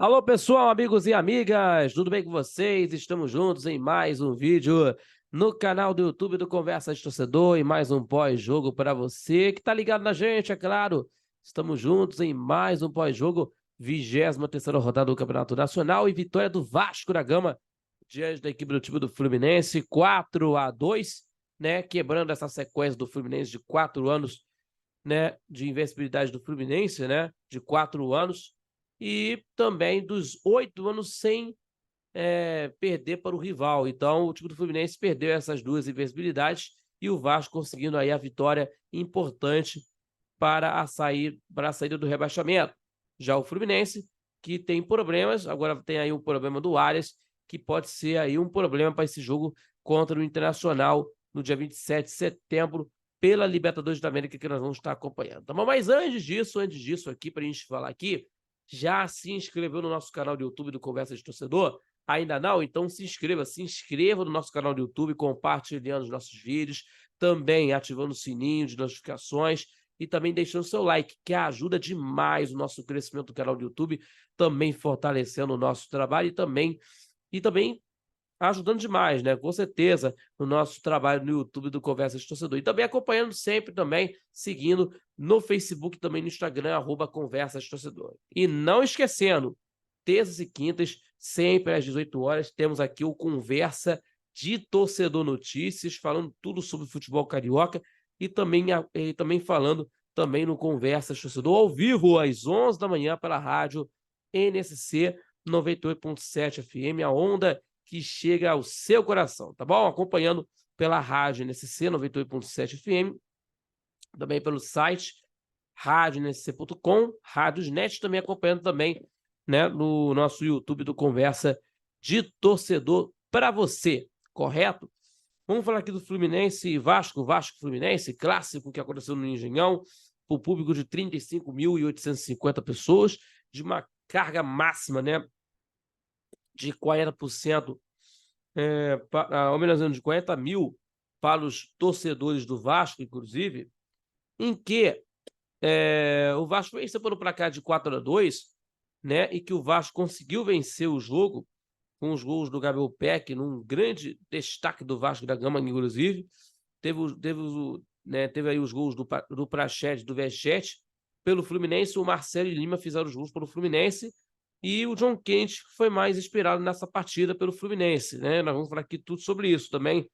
Alô, pessoal, amigos e amigas, tudo bem com vocês? Estamos juntos em mais um vídeo no canal do YouTube do Conversa de Torcedor e mais um pós-jogo para você que tá ligado na gente, é claro. Estamos juntos em mais um pós-jogo, 23ª rodada do Campeonato Nacional e vitória do Vasco da Gama diante da equipe do time do Fluminense, 4-2, né? Quebrando essa sequência do Fluminense de 4 anos, né? De invencibilidade do Fluminense, né? De 4 anos. E também dos 8 anos sem perder para o rival. Então, o time do Fluminense perdeu essas duas invencibilidades e o Vasco conseguindo aí a vitória importante para a saída do rebaixamento. Já o Fluminense, que tem problemas, agora tem aí um problema do Arias, que pode ser aí um problema para esse jogo contra o Internacional no dia 27 de setembro, pela Libertadores da América, que nós vamos estar acompanhando. Tá bom? Mas antes disso aqui, para a gente falar aqui, já se inscreveu no nosso canal do YouTube do Conversa de Torcedor? Ainda não? Então se inscreva no nosso canal do YouTube, compartilhando os nossos vídeos, também ativando o sininho de notificações e também deixando seu like, que ajuda demais o nosso crescimento do canal do YouTube, também fortalecendo o nosso trabalho e também ajudando demais, né? Com certeza, no nosso trabalho no YouTube do Conversa de Torcedor. E também acompanhando sempre também, seguindo no Facebook e também no Instagram, @Conversa de Torcedor. E não esquecendo, terças e quintas, sempre às 18 horas, temos aqui o Conversa de Torcedor Notícias, falando tudo sobre futebol carioca e também falando também no Conversa de Torcedor ao vivo às 11 da manhã pela rádio NSC 98.7 FM, a onda que chega ao seu coração, tá bom? Acompanhando pela rádio NSC 98.7 FM, também pelo site radioNSC.com, Rádiosnet, também acompanhando também, né, no nosso YouTube do Conversa de Torcedor para você, correto? Vamos falar aqui do Fluminense e Vasco, Vasco-Fluminense, clássico que aconteceu no Engenhão, para o público de 35.850 pessoas, de uma carga máxima, né, de 40%, ou menos de 40 mil para os torcedores do Vasco, inclusive, em que o Vasco venceu pelo placar de 4-2, né, e que o Vasco conseguiu vencer o jogo com os gols do Gabriel Peck, num grande destaque do Vasco da Gama, inclusive. Teve aí os gols do Praxedes, do Vechete, pelo Fluminense. O Marcelo e Lima fizeram os gols pelo Fluminense e o John Kennedy foi mais esperado nessa partida pelo Fluminense, né? Nós vamos falar aqui tudo sobre isso também.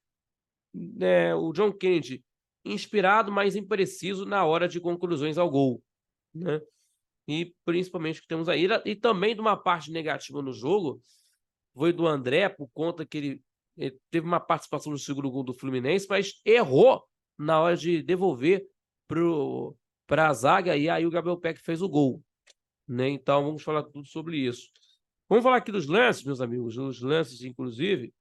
O John Kennedy inspirado, mas impreciso na hora de conclusões ao gol, né? E principalmente que temos aí, e também de uma parte negativa no jogo, foi do André, por conta que ele teve uma participação no segundo gol do Fluminense, mas errou na hora de devolver para a zaga, e aí o Gabriel Peck fez o gol, né? Então vamos falar tudo sobre isso. Vamos falar aqui dos lances, meus amigos, os lances, inclusive,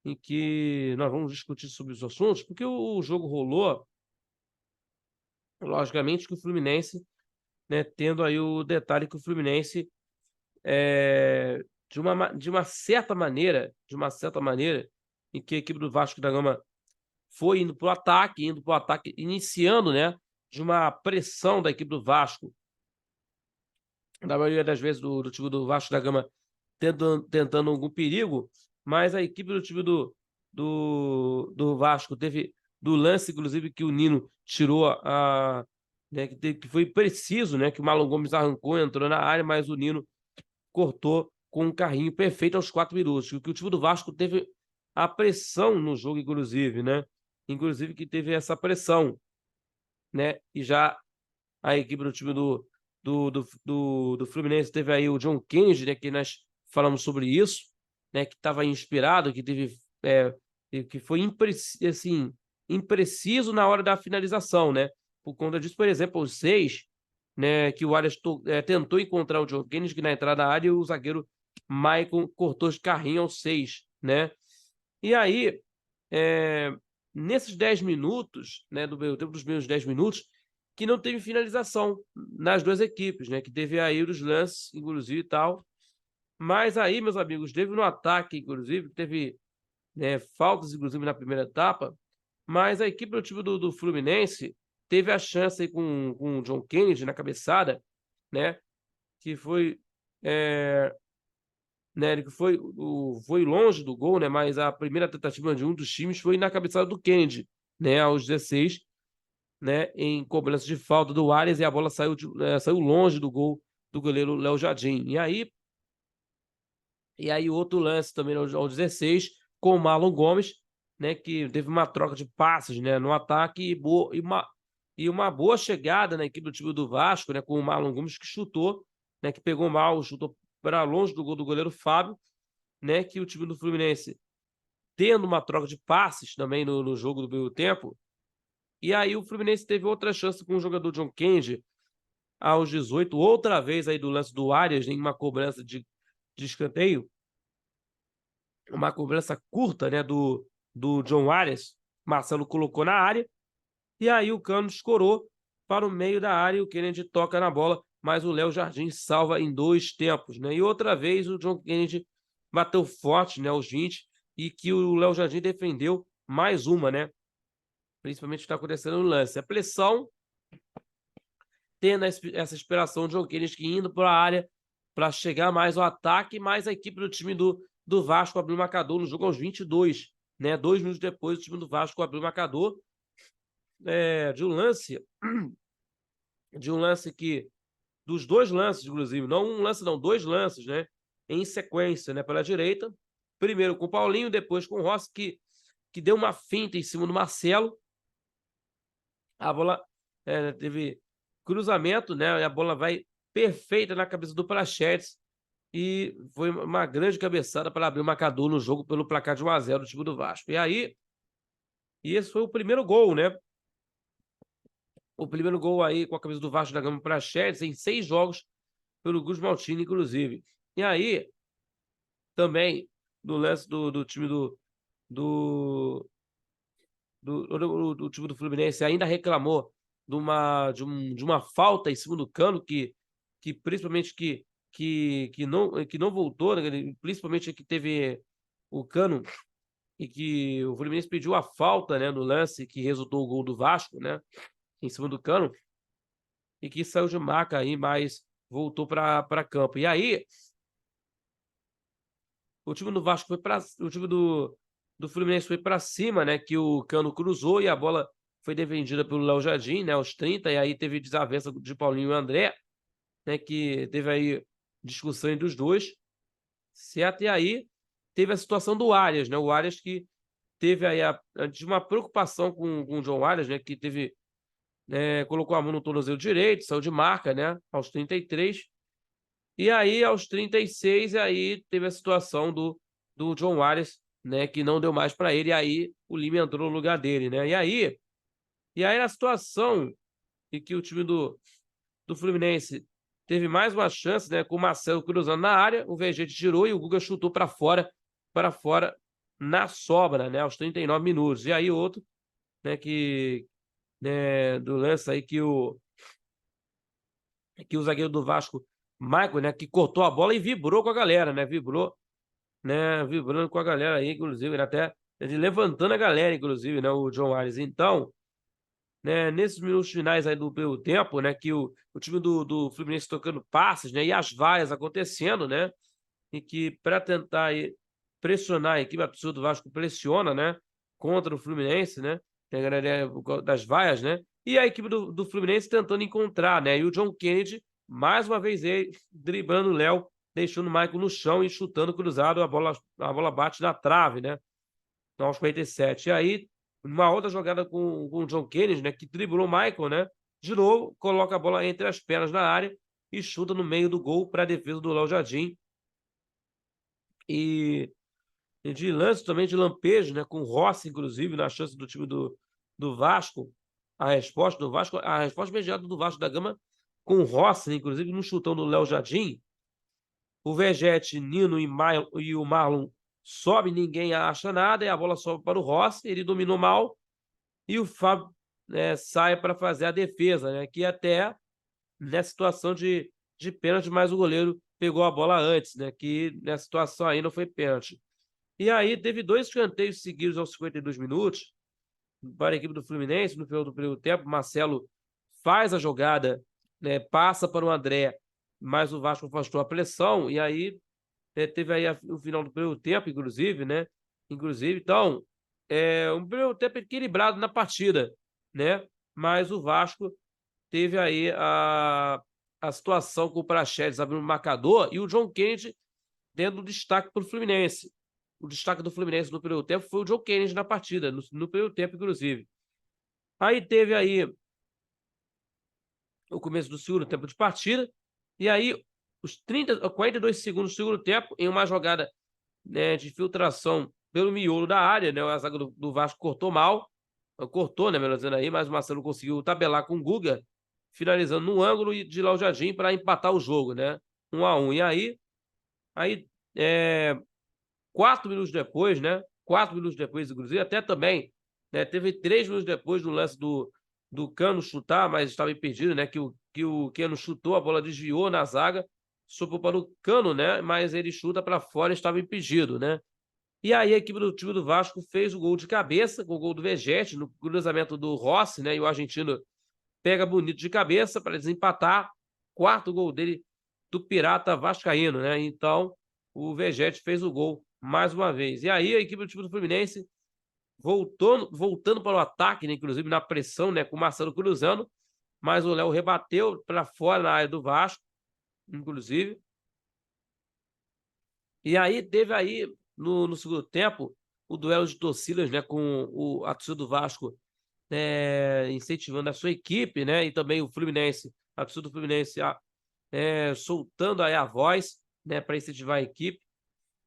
em que nós vamos discutir sobre os assuntos, porque o jogo rolou, logicamente, que o Fluminense, né, tendo aí o detalhe que o Fluminense, de uma certa maneira, em que a equipe do Vasco da Gama foi indo para o ataque, iniciando, né, de uma pressão da equipe do Vasco, na maioria das vezes do time do Vasco da Gama tentando algum perigo, mas a equipe do time do Vasco teve do lance, inclusive, que o Nino tirou né, que foi preciso, né, que o Marlon Gomes arrancou, entrou na área, mas o Nino cortou com um carrinho perfeito aos 4 minutos. Que o time do Vasco teve a pressão no jogo, inclusive, né? Inclusive que teve essa pressão, né? E já a equipe do time do Fluminense teve aí o John Kennedy, né? Que nós falamos sobre isso, né? Que estava inspirado, que teve que foi impreciso na hora da finalização, né? Por conta disso, por exemplo, os 6, né, que o Arias tentou encontrar o John Kennedy na entrada da área e o zagueiro Maicon cortou de carrinho aos 6, né? E aí, nesses 10 minutos, né, do meu tempo dos meus 10 minutos, que não teve finalização nas duas equipes, né? Que teve aí os lances, inclusive, e tal. Mas aí, meus amigos, teve no ataque, inclusive, teve, né, faltas, inclusive, na primeira etapa, mas a equipe do time do Fluminense teve a chance aí com o John Kennedy na cabeçada, né, que foi né, ele foi longe do gol, né, mas a primeira tentativa de um dos times foi na cabeçada do Kennedy, né, aos 16, né, em cobrança de falta do Arias, e a bola saiu longe do gol do goleiro Léo Jardim. E aí outro lance também aos 16, com o Marlon Gomes, né, que teve uma troca de passes, né, no ataque e uma boa chegada na equipe do time do Vasco, né, com o Marlon Gomes que chutou, né, que pegou mal, chutou para longe do gol do goleiro Fábio, né, que o time do Fluminense, tendo uma troca de passes também no jogo do meio tempo, e aí o Fluminense teve outra chance com o jogador John Kennedy aos 18, outra vez aí do lance do Arias, em uma cobrança de escanteio, uma cobrança curta, né, do John Arias. Marcelo colocou na área, e aí o Cano escorou para o meio da área, e o Kennedy toca na bola, mas o Léo Jardim salva em 2 tempos, né? E outra vez o John Kennedy bateu forte, né, aos 20, e que o Léo Jardim defendeu mais uma, né? Principalmente o que está acontecendo no lance. A pressão, tendo essa inspiração de John Kennedy que indo para a área para chegar mais ao ataque, mais a equipe do time do Vasco abriu o marcador no jogo aos 22, né? 2 minutos depois, o time do Vasco abriu o marcador de um lance que, dos 2 lances, inclusive, não um lance não, 2 lances, né? Em sequência, né? Pela direita, primeiro com o Paulinho, depois com o Rossi, que deu uma finta em cima do Marcelo. A bola teve cruzamento, né? E a bola vai perfeita na cabeça do Prachetes, e foi uma grande cabeçada para abrir o marcador no jogo pelo placar de 1-0 do time do Vasco. E esse foi o primeiro gol, né? O primeiro gol aí com a camisa do Vasco da Gama Prachetes em 6 jogos pelo Gus Maltini, inclusive. E aí, também, no lance do time do time do Fluminense, ainda reclamou de uma falta em cima do Cano, que principalmente que não voltou, né? Principalmente que teve o Cano, e que o Fluminense pediu a falta, né, no lance que resultou o gol do Vasco, né, em cima do Cano, e que saiu de marca aí, mas voltou para campo. E aí, o time do Vasco foi para o time do Fluminense foi para cima, né, que o Cano cruzou e a bola foi defendida pelo Léo Jardim, né, aos 30, e aí teve desavença de Paulinho e André, né, que teve aí discussão entre os dois, certo? E aí teve a situação do Arias, né, o Arias que teve aí uma preocupação com o John Arias, né, que teve, colocou a mão no tornozelo direito, saiu de marca, né, aos 33, e aí aos 36, aí teve a situação do John Arias, né, que não deu mais para ele, e aí o Lima entrou no lugar dele, né? E aí a situação em que o time do Fluminense teve mais uma chance, né, com o Marcelo cruzando na área, o Vegete tirou e o Guga chutou para fora na sobra, né, aos 39 minutos. E aí outro, né, do lance aí que o zagueiro do Vasco, Michael, né, que cortou a bola e vibrou com a galera, né? Vibrando com a galera aí, inclusive, ele levantando a galera, inclusive, né, o John Arias. Então, né, nesses minutos finais aí do primeiro tempo, né, que o time do Fluminense tocando passes, né, e as vaias acontecendo, né, e que para tentar aí pressionar a equipe, a torcida do Vasco pressiona, né, contra o Fluminense, né, tem a galera das vaias, né, e a equipe do Fluminense tentando encontrar, né, e o John Kennedy, mais uma vez ele, driblando o Léo, deixando o Michael no chão e chutando cruzado, a bola bate na trave, né, aos 47. E aí, uma outra jogada com o John Kennedy, né, que driblou o Michael, né, de novo, coloca a bola entre as pernas na área e chuta no meio do gol para a defesa do Léo Jardim. E de lance também de lampejo, né, com o Rossi, inclusive, na chance do time do Vasco. A resposta imediata do Vasco da Gama com o Rossi, né, inclusive, no chutão do Léo Jardim. O Vegete, Nino e o Marlon sobe, ninguém acha nada, e a bola sobe para o Rossi, ele dominou mal, e o Fábio, né, sai para fazer a defesa, né, que até nessa situação de pênalti, mas o goleiro pegou a bola antes, né, que nessa situação aí não foi pênalti. E aí teve 2 escanteios seguidos aos 52 minutos para a equipe do Fluminense. No final do primeiro tempo, Marcelo faz a jogada, né, passa para o André, mas o Vasco afastou a pressão, e aí teve aí o final do primeiro tempo, inclusive, né? Então, um primeiro tempo equilibrado na partida, né? Mas o Vasco teve aí a situação com o Praxedes abrindo o marcador e o John Kennedy dando destaque para o Fluminense. O destaque do Fluminense no primeiro tempo foi o John Kennedy na partida, no primeiro tempo, inclusive. Aí teve aí o começo do segundo tempo de partida, e aí os 42 segundos do segundo tempo, em uma jogada, né, de filtração pelo miolo da área, né, a zaga do Vasco cortou mal, né, melhor dizendo aí, mas o Marcelo conseguiu tabelar com o Guga, finalizando no ângulo de Léo Jardim para empatar o jogo, né, 1-1. E aí 4 minutos depois, né, 4 minutos depois, inclusive, até também, né, teve 3 minutos depois do lance do Cano chutar, mas estava impedido, né, que o Cano chutou, a bola desviou na zaga, sobrou para o Cano, né, mas ele chuta para fora e estava impedido, né. E aí a equipe do time do Vasco fez o gol de cabeça, com o gol do Vegetti, no cruzamento do Rossi, né, e o argentino pega bonito de cabeça para desempatar, quarto gol dele do Pirata Vascaíno, né, então o Vegetti fez o gol mais uma vez. E aí a equipe do time do Fluminense voltando para o ataque, né, inclusive na pressão, né, com o Marcelo cruzando, mas o Léo rebateu para fora na área do Vasco, inclusive. E aí teve aí, no segundo tempo, o duelo de torcidas, né, com a torcida do Vasco incentivando a sua equipe, né, e também o Fluminense, a torcida do Fluminense soltando aí a voz, né, para incentivar a equipe,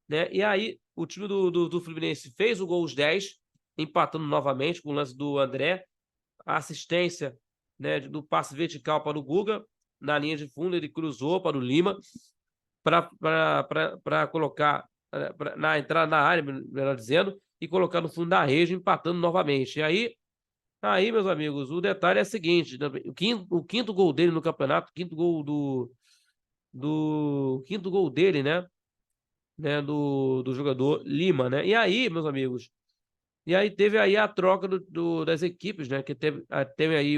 né. E aí o time do Fluminense fez o gol aos 10, empatando novamente com o lance do André, a assistência, né, do passe vertical para o Guga, na linha de fundo ele cruzou para o Lima, para colocar na entrada na área, melhor dizendo, e colocar no fundo da rede, empatando novamente. E aí, meus amigos, o detalhe é o seguinte, né, o quinto gol dele no campeonato, quinto gol dele, né, do jogador Lima, né. E aí, meus amigos, teve aí a troca das equipes, né, que teve aí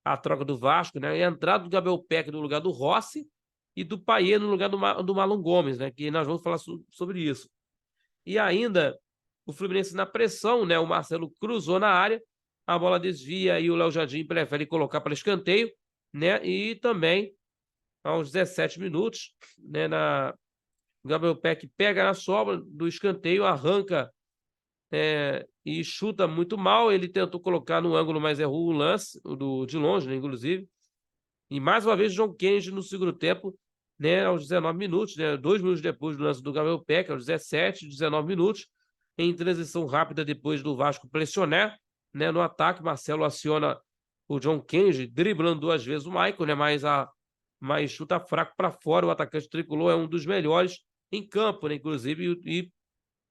a troca do Vasco, né, e a entrada do Gabriel Peck no lugar do Rossi e do Payet no lugar do Marlon Gomes, né, que nós vamos falar sobre isso. E ainda o Fluminense na pressão, né, o Marcelo cruzou na área, a bola desvia e o Léo Jardim prefere colocar para escanteio, né, e também aos 17 minutos, né, o Gabriel Peck pega na sobra do escanteio, arranca e chuta muito mal. Ele tentou colocar no ângulo, mas errou o lance, de longe, né, inclusive. E mais uma vez, o John Kennedy no segundo tempo, né, aos 19 minutos, né, 2 minutos depois do lance do Gabriel Peck, aos 17, 19 minutos, em transição rápida depois do Vasco pressionar, né, no ataque, Marcelo aciona o John Kennedy, driblando 2 vezes o Michael, né, mas chuta fraco para fora. O atacante tricolor é um dos melhores em campo, né, inclusive,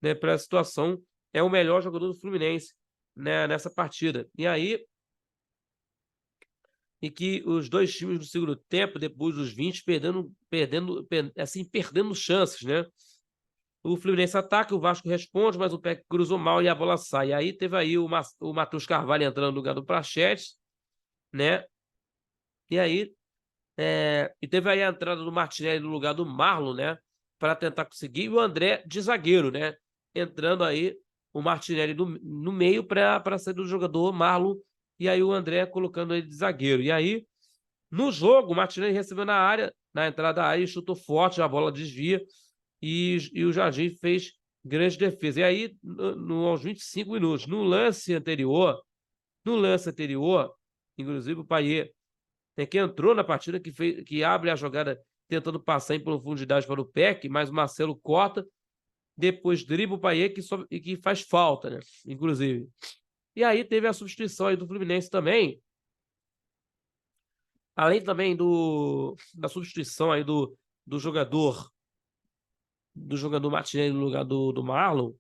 né, para a situação, é o melhor jogador do Fluminense, né, nessa partida. E que os dois times no segundo tempo, depois dos 20, perdendo chances, né? O Fluminense ataca, o Vasco responde, mas o Peck cruzou mal e a bola sai. E aí teve aí o Matheus Carvalho entrando no lugar do Praxedes, né? E teve aí a entrada do Martinelli no lugar do Marlon, né? Para tentar conseguir, e o André de zagueiro, né? Entrando aí o Martinelli no meio para sair do jogador Marlon, e aí o André colocando ele de zagueiro. E aí, no jogo, o Martinelli recebeu na área, na entrada da área, e chutou forte, a bola desvia, e o Jardim fez grande defesa. E aí, aos 25 minutos, no lance anterior, inclusive o Payet, que entrou na partida, que abre a jogada tentando passar em profundidade para o Peck, mas o Marcelo corta, depois dribla o Payet que faz falta, né? Inclusive. E aí teve a substituição aí do Fluminense também, além também da substituição aí do jogador Martinelli no lugar do Marlon,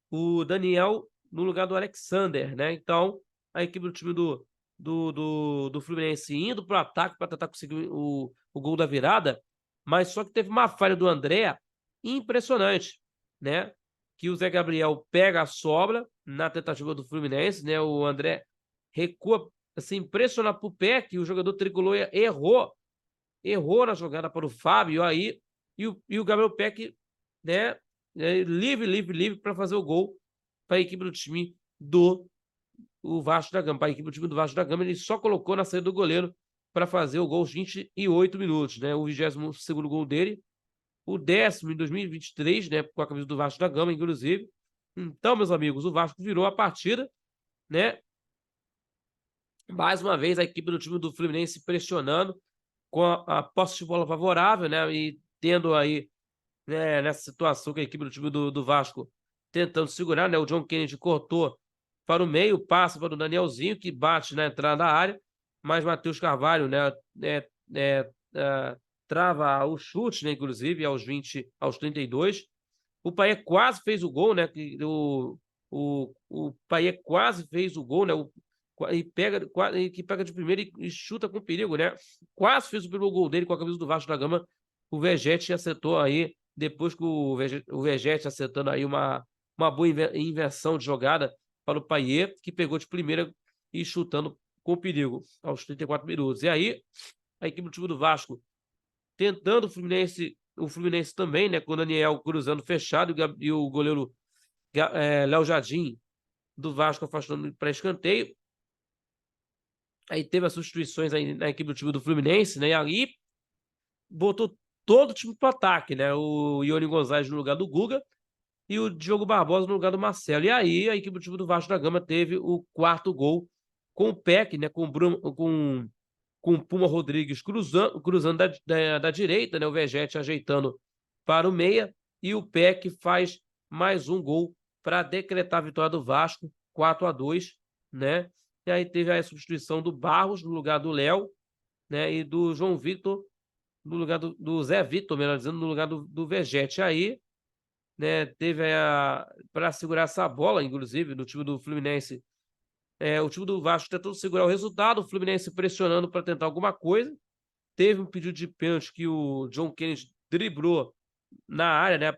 o Daniel no lugar do Alexander, né? Então, a equipe do time do Fluminense indo para o ataque para tentar conseguir o gol da virada, mas só que teve uma falha do André impressionante, né? Que o Zé Gabriel pega a sobra na tentativa do Fluminense, né? O André recua, assim, impressionado pro pé, que o jogador tricolor errou errou na jogada para o Fábio, aí, e o Gabriel Peck, né, livre para fazer o gol para a equipe do time do Vasco da Gama. Para a equipe do time do Vasco da Gama, ele só colocou na saída do goleiro para fazer o gol aos 28 minutos, né? O 22º gol dele, o 10º em 2023, né? Com a camisa do Vasco da Gama, inclusive. Então, meus amigos, o Vasco virou a partida, né? Mais uma vez, a equipe do time do Fluminense pressionando com a posse de bola favorável, né? E tendo aí, né, nessa situação que a equipe do time do Vasco tentando segurar, né? O John Kennedy cortou para o meio, passa para o Danielzinho, que bate na entrada da área, mas Matheus Carvalho, né, trava o chute, né, inclusive, aos 32. O Payet quase fez o gol, né? O Payet quase fez o gol, né? Que pega de primeira e chuta com perigo, né? Quase fez o primeiro gol dele com a camisa do Vasco da Gama. O Vegete acertou aí, depois que o Vegete acertando aí uma boa inversão de jogada para o Payet, que pegou de primeira e chutando com perigo aos 34 minutos. E aí, a equipe do time do Vasco tentando o Fluminense também, né? Com o Daniel cruzando fechado e o goleiro Léo Jardim do Vasco afastando para escanteio. Aí teve as substituições aí na equipe do time do Fluminense, né? E aí botou todo o time para o ataque, né? O Ione Gonzalez no lugar do Guga e o Diogo Barbosa no lugar do Marcelo. E aí a equipe do time do Vasco da Gama teve o 4º gol com o Peck, né? Com o Puma Rodrigues cruzando da direita, né? O Vegete ajeitando para o meia e o Peck faz mais um gol para decretar a vitória do Vasco, 4-2, né? E aí teve a substituição do Barros no lugar do Léo, né? E do João Vitor no lugar do Zé Vitor, melhor dizendo, no lugar do Vegete. Aí, né? Teve para segurar essa bola, inclusive, do time do Fluminense. O time do Vasco tentando segurar o resultado, o Fluminense pressionando para tentar alguma coisa. Teve um pedido de pênalti que o John Kennedy driblou na área, né?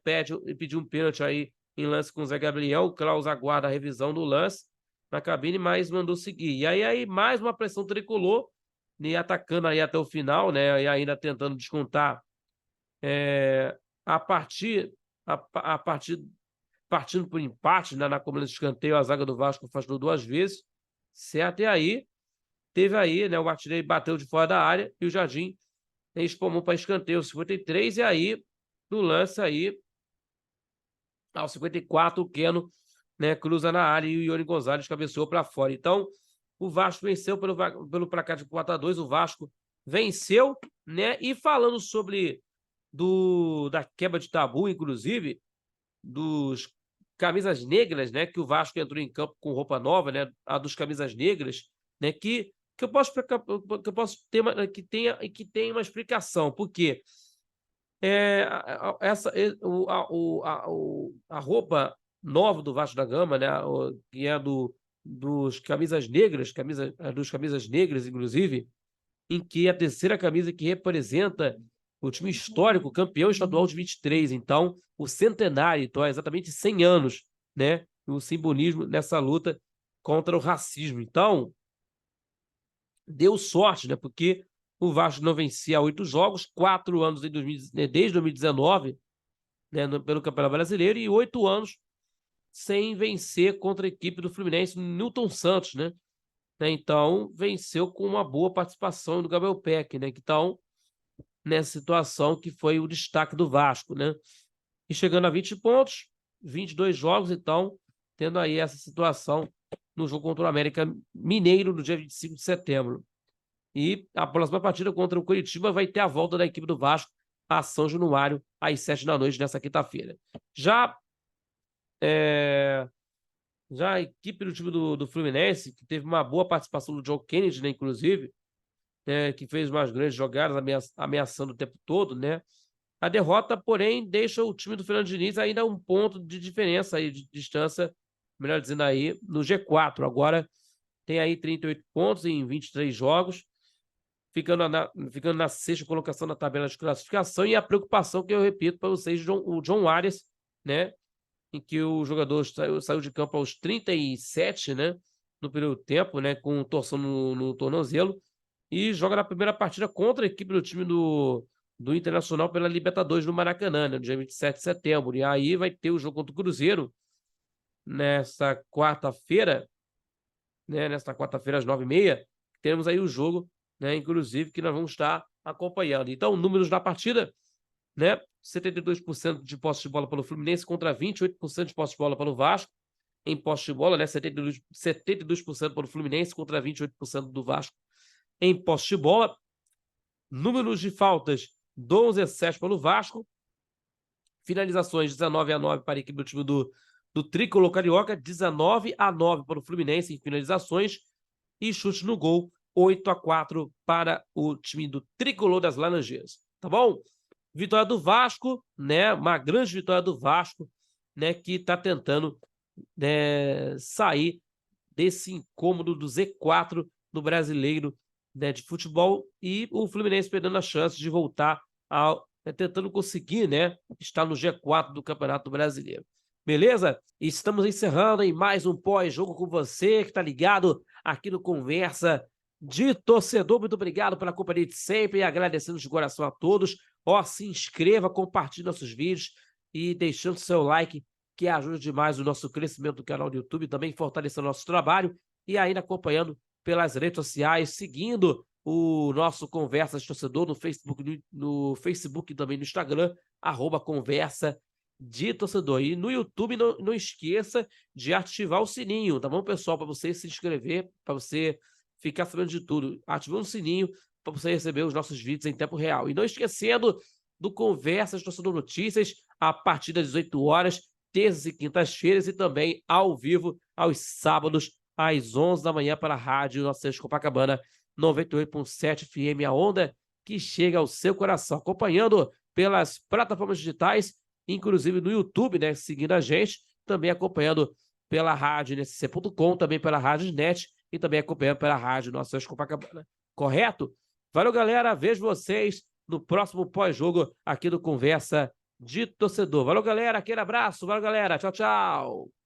Pediu um pênalti aí em lance com o Zé Gabriel. O Klaus aguarda a revisão do lance na cabine, mas mandou seguir. E aí mais uma pressão tricolor, né, atacando aí até o final, né? E ainda tentando descontar a partir partindo por empate, né, na cobrança de escanteio, a zaga do Vasco afastou 2 vezes, certo? E aí teve aí, né, o artilheiro bateu de fora da área e o Jardim, né, espalmou para escanteio aos 53, e aí no lance aí aos 54 o Keno, né, cruza na área e o Ione Gonzalez cabeceou para fora. Então o Vasco venceu pelo placar de 4-2. O Vasco venceu, né? E falando sobre da quebra de tabu, inclusive dos camisas negras, né? Que o Vasco entrou em campo com roupa nova, né? A dos camisas negras, né? Que eu posso ter que tenha uma explicação, porque a roupa nova do Vasco da Gama, né? Que é dos camisas negras, dos camisas negras, inclusive, em que a terceira camisa que representa o time histórico, campeão estadual de 23, então o centenário, então é exatamente 100 anos, né? O simbolismo nessa luta contra o racismo. Então, deu sorte, né? Porque o Vasco não vencia 8 jogos, 4 anos desde 2019, né? Pelo Campeonato Brasileiro, e 8 anos sem vencer contra a equipe do Fluminense, Newton Santos, né? Então, venceu com uma boa participação do Gabriel Peck, né? Então, nessa situação que foi o destaque do Vasco, né? E chegando a 20 pontos, 22 jogos, então, tendo aí essa situação no jogo contra o América Mineiro, no dia 25 de setembro. E a próxima partida contra o Curitiba vai ter a volta da equipe do Vasco a São Januário, às 7 da noite, nessa quinta-feira. Já a equipe do time do Fluminense, que teve uma boa participação do John Kennedy, né, inclusive, que fez umas grandes jogadas ameaçando o tempo todo, né? A derrota, porém, deixa o time do Fernando Diniz ainda um ponto de diferença aí, de distância, melhor dizendo aí, no G4. Agora tem aí 38 pontos em 23 jogos, ficando na 6ª colocação na tabela de classificação, e a preocupação que eu repito para vocês, o John Arias, né? Em que o jogador saiu de campo aos 37, né? No período tempo, né? Com torção no tornozelo. e joga na primeira partida contra a equipe do time do Internacional pela Libertadores no Maracanã, né, no dia 27 de setembro. E aí vai ter o jogo contra o Cruzeiro nesta quarta-feira, né, nesta quarta-feira às 9h30, temos aí o jogo, né, inclusive, que nós vamos estar acompanhando. Então, números da partida, né, 72% de posse de bola pelo Fluminense contra 28% de posse de bola pelo Vasco. Em posse de bola, né, 72% pelo Fluminense contra 28% do Vasco em posse de bola. Números de faltas, 12-7 pelo Vasco. Finalizações, 19-9 para a equipe do time do Tricolor Carioca, 19-9 para o Fluminense em finalizações. E chute no gol, 8-4 para o time do Tricolor das Laranjeiras. Tá bom? Vitória do Vasco, né? Uma grande vitória do Vasco, né? Que está tentando, né, sair desse incômodo do Z4 do Brasileiro, né, de futebol, e o Fluminense perdendo a chance de voltar tentando conseguir, né, estar no G4 do Campeonato Brasileiro. Beleza? Estamos encerrando em mais um pós-jogo com você que tá ligado aqui no Conversa de Torcedor. Muito obrigado pela companhia de sempre e agradecendo de coração a todos. Ó, se inscreva, compartilhe nossos vídeos e deixando seu like, que ajuda demais o nosso crescimento do canal do YouTube, também fortalecendo nosso trabalho e ainda acompanhando pelas redes sociais, seguindo o nosso Conversa de Torcedor no Facebook e também no Instagram, @Conversa de Torcedor. E no YouTube, não esqueça de ativar o sininho, tá bom, pessoal? Para você se inscrever, para você ficar sabendo de tudo. Ativando o sininho para você receber os nossos vídeos em tempo real. E não esquecendo do Conversa de Torcedor Notícias, a partir das 18 horas, terças e quintas-feiras, e também ao vivo aos sábados, às 11 da manhã, para a Rádio Nossa Senhora de Copacabana, 98.7 FM, a onda que chega ao seu coração. Acompanhando pelas plataformas digitais, inclusive no YouTube, né, seguindo a gente, também acompanhando pela rádio nsc.com, também pela Rádio Net e também acompanhando pela Rádio Nossa Senhora de Copacabana. Correto? Valeu, galera. Vejo vocês no próximo pós-jogo aqui do Conversa de Torcedor. Valeu, galera. Aquele abraço. Valeu, galera. Tchau, tchau.